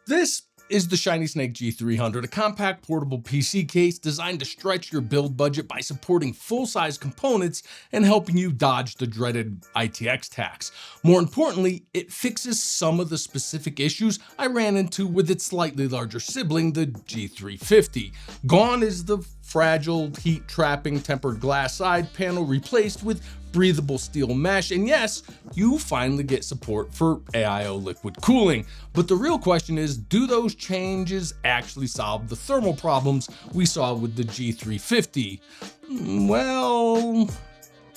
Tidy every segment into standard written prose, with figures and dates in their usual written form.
This is the shiny Snake G300, a compact portable PC case designed to stretch your build budget by supporting full-size components and helping you dodge the dreaded ITX tax. More importantly, it fixes some of the specific issues I ran into with its slightly larger sibling, the G350. Gone is the fragile, heat-trapping tempered glass side panel, replaced with breathable steel mesh, and yes, you finally get support for AIO liquid cooling. But the real question is, do those changes actually solve the thermal problems we saw with the G350? Well,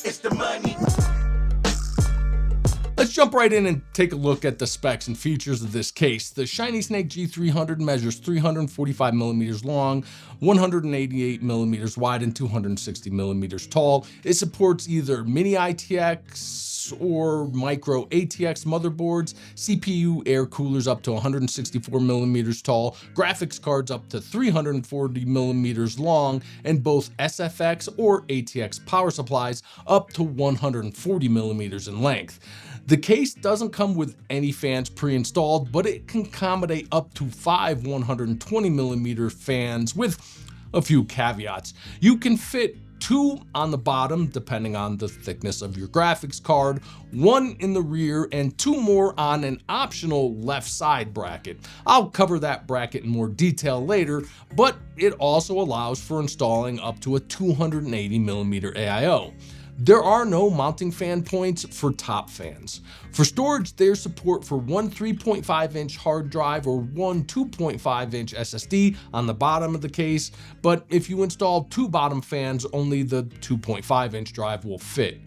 it's the money. Let's jump right in and take a look at the specs and features of this case. The shiny Snake G300 measures 345 millimeters long, 188 millimeters wide, and 260 millimeters tall. It supports either mini ITX or micro ATX motherboards, CPU air coolers up to 164 millimeters tall, graphics cards up to 340 millimeters long, and both SFX or ATX power supplies up to 140 millimeters in length. The case doesn't come with any fans pre-installed, but it can accommodate up to 5 120mm fans with a few caveats. You can fit 2 on the bottom depending on the thickness of your graphics card, 1 in the rear, and 2 more on an optional left side bracket. I'll cover that bracket in more detail later, but it also allows for installing up to a 280mm AIO. There are no mounting fan points for top fans. For storage, there's support for one 3.5-inch hard drive or one 2.5-inch SSD on the bottom of the case, but if you install 2 bottom fans, only the 2.5-inch drive will fit.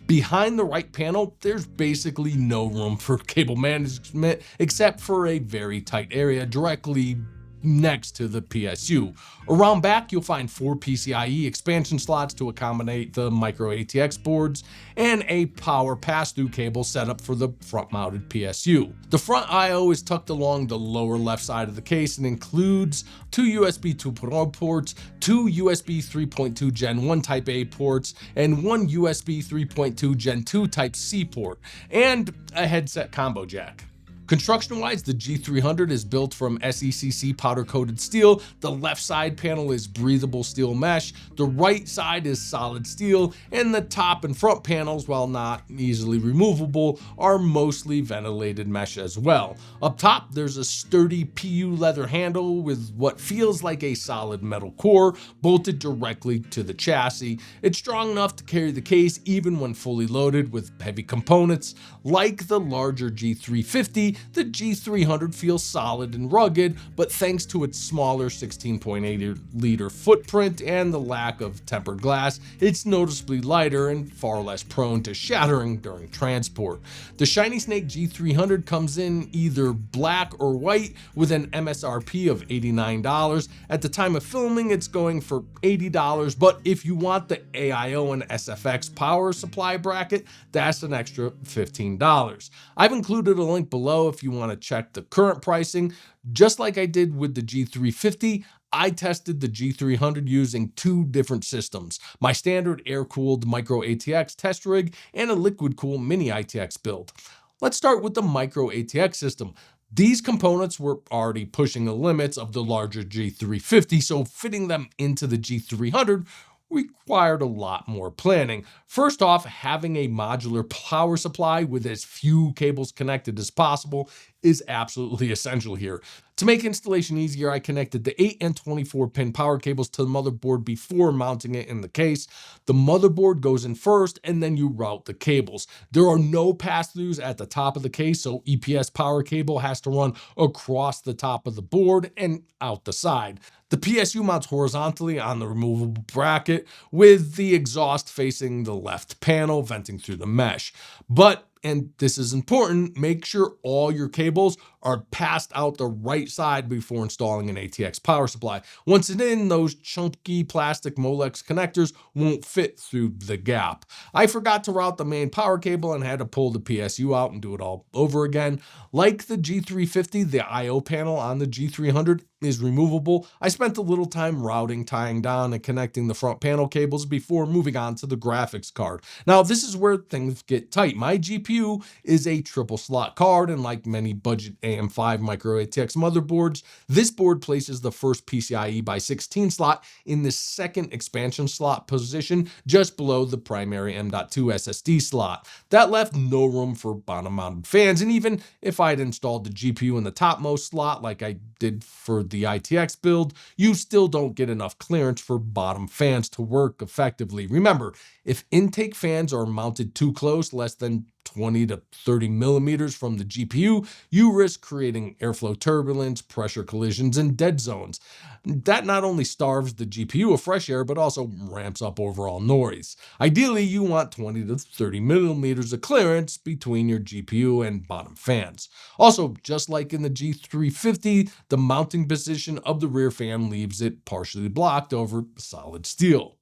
Behind the right panel, there's basically no room for cable management except for a very tight area directly next to the PSU. Around back, you'll find 4 PCIe expansion slots to accommodate the micro ATX boards and a power pass-through cable set up for the front-mounted PSU. The front I/O is tucked along the lower left side of the case and includes 2 USB 2.0 ports, 2 USB 3.2 Gen 1 Type A ports, and 1 USB 3.2 Gen 2 Type C port, and a headset combo jack. Construction-wise, the G300 is built from SECC powder-coated steel. The left side panel is breathable steel mesh. The right side is solid steel, and the top and front panels, while not easily removable, are mostly ventilated mesh as well. Up top, there's a sturdy PU leather handle with what feels like a solid metal core bolted directly to the chassis. It's strong enough to carry the case even when fully loaded with heavy components. Like the larger G350, the G300 feels solid and rugged, but thanks to its smaller 16.8-liter footprint and the lack of tempered glass, it's noticeably lighter and far less prone to shattering during transport. The shiny Snake G300 comes in either black or white with an MSRP of $89. At the time of filming, it's going for $80, but if you want the AIO and SFX power supply bracket, that's an extra $15. I've included a link below if you want to check the current pricing. Just like I did with the G350, I tested the G300 using 2 different systems, my standard air-cooled micro ATX test rig and a liquid-cooled mini ITX build. Let's start with the micro ATX system. These components were already pushing the limits of the larger G350, so fitting them into the G300 required a lot more planning. First off, having a modular power supply with as few cables connected as possible is absolutely essential here. To make installation easier, I connected the 8 and 24 pin power cables to the motherboard before mounting it in the case. The motherboard goes in first and then you route the cables. There are no pass-throughs at the top of the case, so EPS power cable has to run across the top of the board and out the side. The PSU mounts horizontally on the removable bracket with the exhaust facing the left panel, venting through the mesh. But, and this is important, make sure all your cables are passed out the right side before installing an ATX power supply. Once it's in, those chunky plastic Molex connectors won't fit through the gap. I forgot to route the main power cable and had to pull the PSU out and do it all over again. Like the G350, the I/O panel on the G300 is removable. I spent a little time routing, tying down, and connecting the front panel cables before moving on to the graphics card. Now, this is where things get tight. My GPU is a triple slot card, and like many budget AM5 micro ATX motherboards. This board places the first PCIe by 16 slot in the second expansion slot position, just below the primary M.2 SSD slot. That left no room for bottom mounted fans, and even if I'd installed the GPU in the topmost slot like I did for the ITX build, you still don't get enough clearance for bottom fans to work effectively. Remember, if intake fans are mounted too close, less than 20 to 30 millimeters from the GPU, you risk creating airflow turbulence, pressure collisions, and dead zones. That not only starves the GPU of fresh air, but also ramps up overall noise. Ideally, you want 20 to 30 millimeters of clearance between your GPU and bottom fans. Also, just like in the G350, the mounting position of the rear fan leaves it partially blocked over solid steel.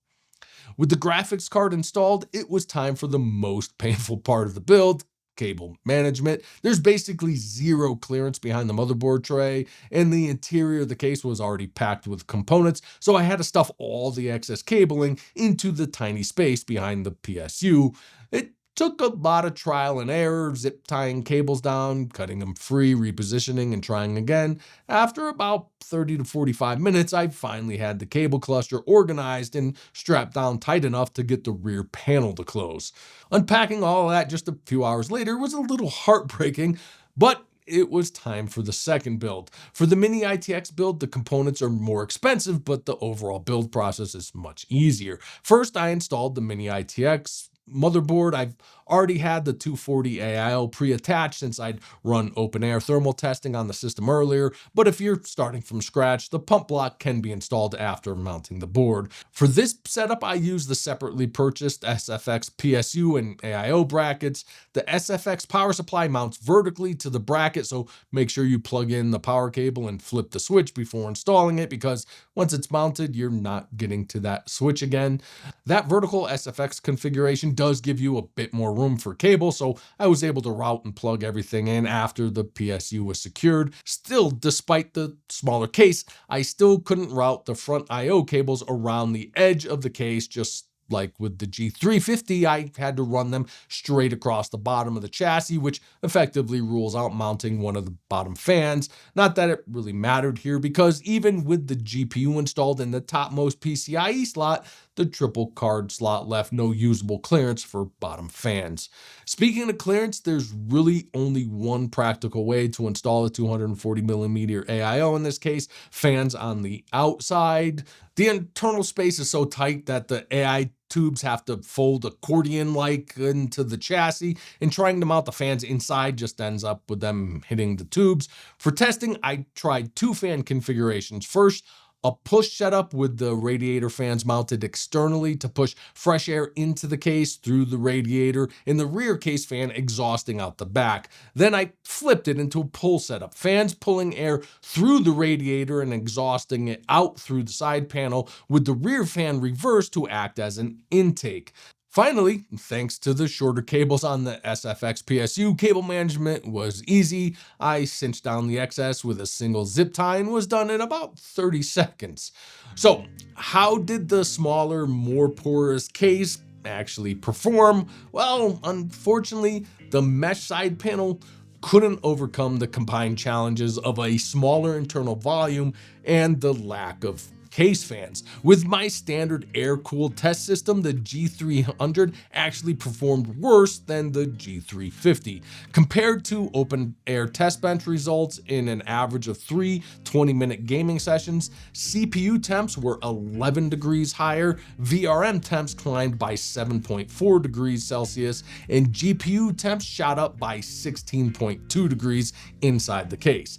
With the graphics card installed, it was time for the most painful part of the build, cable management. There's basically zero clearance behind the motherboard tray, and the interior of the case was already packed with components, so I had to stuff all the excess cabling into the tiny space behind the PSU. It took a lot of trial and error, zip tying cables down, cutting them free, repositioning, and trying again. After about 30 to 45 minutes, I finally had the cable cluster organized and strapped down tight enough to get the rear panel to close. Unpacking all of that just a few hours later was a little heartbreaking, but it was time for the second build. For the mini ITX build, the components are more expensive, but the overall build process is much easier. First, I installed the mini ITX motherboard. I've already had the 240 AIO pre-attached since I'd run open air thermal testing on the system earlier, but if you're starting from scratch, the pump block can be installed after mounting the board. For this setup, I use the separately purchased SFX PSU and AIO brackets. The SFX power supply mounts vertically to the bracket, so make sure you plug in the power cable and flip the switch before installing it, because once it's mounted, you're not getting to that switch again. That vertical SFX configuration does give you a bit more room for cable, so I was able to route and plug everything in after the PSU was secured. Still, despite the smaller case, I still couldn't route the front I/O cables around the edge of the case. Just like with the G350, I had to run them straight across the bottom of the chassis, which effectively rules out mounting one of the bottom fans. Not that it really mattered here, because even with the GPU installed in the topmost PCIe slot, the triple card slot left no usable clearance for bottom fans. Speaking of clearance, there's really only one practical way to install a 240 millimeter AIO in this case: fans on the outside. The internal space is so tight that the AI tubes have to fold accordion-like into the chassis, and trying to mount the fans inside just ends up with them hitting the tubes. For testing, I tried two fan configurations. First, a push setup with the radiator fans mounted externally to push fresh air into the case through the radiator, and the rear case fan exhausting out the back. Then I flipped it into a pull setup, fans pulling air through the radiator and exhausting it out through the side panel, with the rear fan reversed to act as an intake. Finally, thanks to the shorter cables on the SFX PSU, cable management was easy. I cinched down the excess with a single zip tie and was done in about 30 seconds. So, how did the smaller, more porous case actually perform? Well, unfortunately, the mesh side panel couldn't overcome the combined challenges of a smaller internal volume and the lack of case fans. With my standard air-cooled test system, the G300 actually performed worse than the G350. Compared to open air test bench results in an average of 3 20-minute gaming sessions, CPU temps were 11 degrees higher, VRM temps climbed by 7.4 degrees Celsius, and GPU temps shot up by 16.2 degrees inside the case.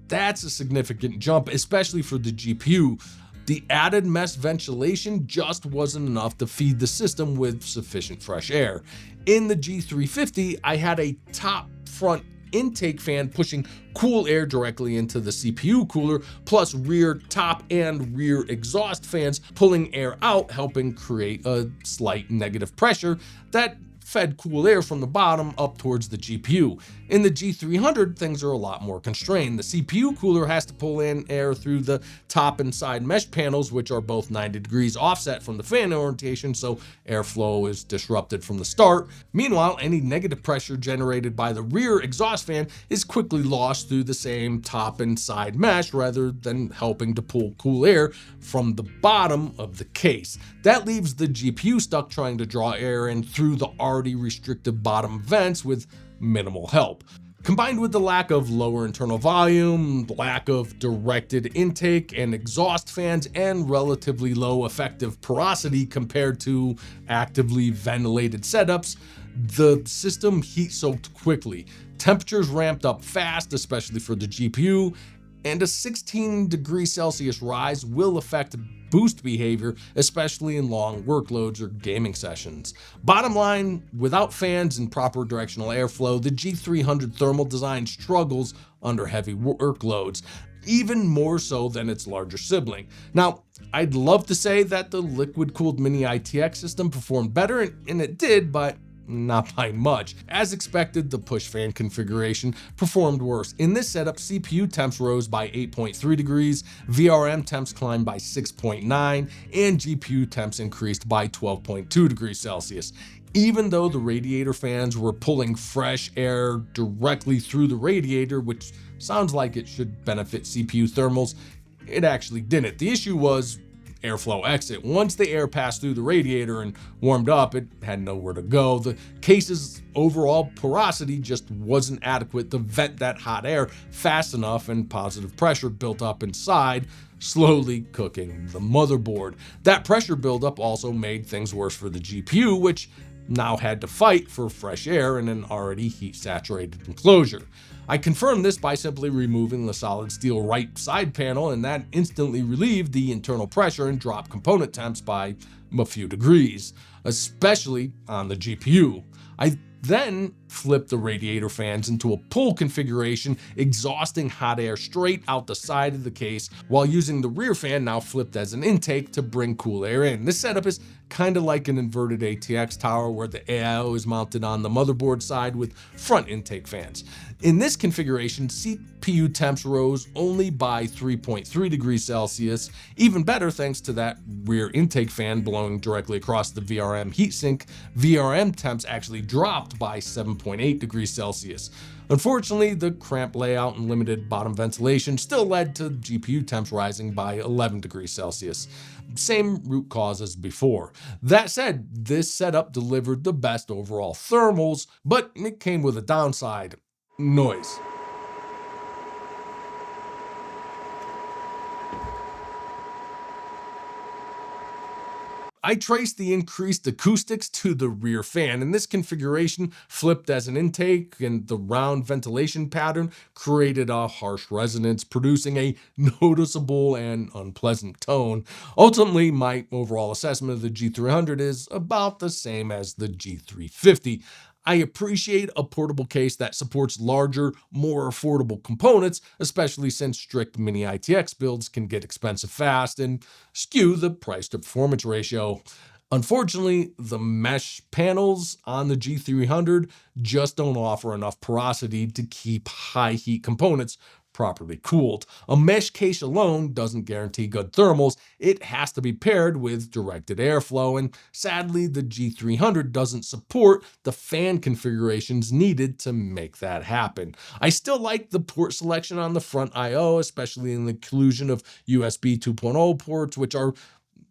That's a significant jump, especially for the GPU. The added mesh ventilation just wasn't enough to feed the system with sufficient fresh air. In the G350, I had a top front intake fan pushing cool air directly into the CPU cooler, plus rear top and rear exhaust fans pulling air out, helping create a slight negative pressure that fed cool air from the bottom up towards the GPU. In the G300, things are a lot more constrained. The CPU cooler has to pull in air through the top and side mesh panels, which are both 90 degrees offset from the fan orientation, so airflow is disrupted from the start. Meanwhile, any negative pressure generated by the rear exhaust fan is quickly lost through the same top and side mesh rather than helping to pull cool air from the bottom of the case. That leaves the GPU stuck trying to draw air in through the already restricted bottom vents with minimal help. Combined with the lack of lower internal volume, lack of directed intake and exhaust fans, and relatively low effective porosity compared to actively ventilated setups, the system heat soaked quickly. Temperatures ramped up fast, especially for the GPU, and a 16 degrees Celsius rise will affect boost behavior, especially in long workloads or gaming sessions. Bottom line, without fans and proper directional airflow, the G300 thermal design struggles under heavy workloads, even more so than its larger sibling. Now, I'd love to say that the liquid-cooled mini ITX system performed better, and it did, but not by much. As expected, the push fan configuration performed worse. In this setup, CPU temps rose by 8.3 degrees, VRM temps climbed by 6.9, and GPU temps increased by 12.2 degrees Celsius. Even though the radiator fans were pulling fresh air directly through the radiator, which sounds like it should benefit CPU thermals, it actually didn't. The issue was airflow exit. Once the air passed through the radiator and warmed up, it had nowhere to go. The case's overall porosity just wasn't adequate to vent that hot air fast enough, and positive pressure built up inside, slowly cooking the motherboard. That pressure buildup also made things worse for the GPU, which now had to fight for fresh air in an already heat-saturated enclosure. I confirmed this by simply removing the solid steel right side panel, and that instantly relieved the internal pressure and dropped component temps by a few degrees, especially on the GPU. I then flipped the radiator fans into a pull configuration, exhausting hot air straight out the side of the case, while using the rear fan now flipped as an intake to bring cool air in. This setup is kind of like an inverted ATX tower where the AIO is mounted on the motherboard side with front intake fans. In this configuration, CPU temps rose only by 3.3 degrees Celsius, even better thanks to that rear intake fan blowing directly across the VRM heatsink. VRM temps actually dropped by 7.8 degrees Celsius. Unfortunately, the cramped layout and limited bottom ventilation still led to GPU temps rising by 11 degrees Celsius. Same root cause as before. That said, this setup delivered the best overall thermals, but it came with a downside: noise. I traced the increased acoustics to the rear fan, and this configuration flipped as an intake, and the round ventilation pattern created a harsh resonance, producing a noticeable and unpleasant tone. Ultimately, my overall assessment of the G300 is about the same as the G350. I appreciate a portable case that supports larger, more affordable components, especially since strict mini ITX builds can get expensive fast and skew the price to performance ratio. Unfortunately, the mesh panels on the G300 just don't offer enough porosity to keep high heat components properly cooled. A mesh case alone doesn't guarantee good thermals. It has to be paired with directed airflow, and sadly, the G300 doesn't support the fan configurations needed to make that happen. I still like the port selection on the front I/O, especially in the inclusion of USB 2.0 ports, which are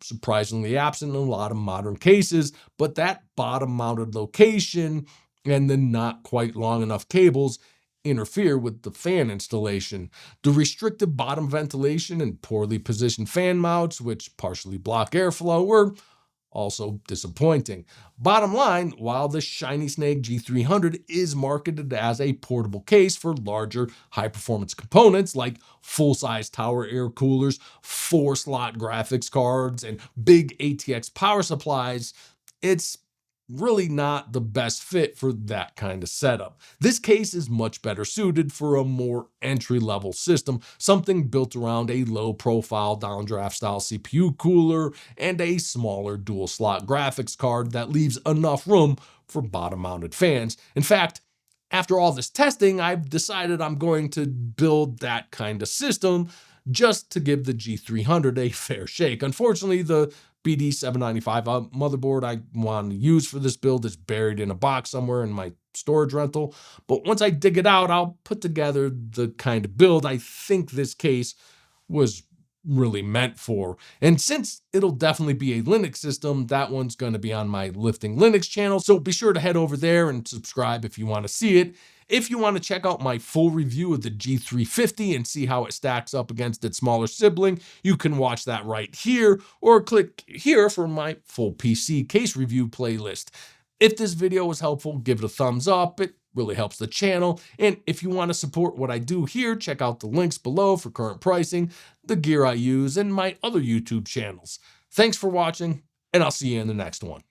surprisingly absent in a lot of modern cases, but that bottom mounted location and the not quite long enough cables interfere with the fan installation. The restricted bottom ventilation and poorly positioned fan mounts, which partially block airflow, were also disappointing. Bottom line, while the shiny Snake G300 is marketed as a portable case for larger high-performance components like full-size tower air coolers, 4-slot graphics cards, and big ATX power supplies, it's really not the best fit for that kind of setup. This case is much better suited for a more entry-level system, something built around a low-profile downdraft style CPU cooler and a smaller dual-slot graphics card that leaves enough room for bottom-mounted fans. In fact, after all this testing, I've decided I'm going to build that kind of system just to give the G300 a fair shake. Unfortunately, the BD795 motherboard I want to use for this build is buried in a box somewhere in my storage rental. But once I dig it out, I'll put together the kind of build I think this case was really meant for. And since it'll definitely be a Linux system, that one's going to be on my Lifting Linux channel. So be sure to head over there and subscribe if you want to see it. If you want to check out my full review of the G350 and see how it stacks up against its smaller sibling, you can watch that right here, or click here for my full PC case review playlist. If this video was helpful, give it a thumbs up. It really helps the channel. And if you want to support what I do here, check out the links below for current pricing, the gear I use, and my other YouTube channels. Thanks for watching, and I'll see you in the next one.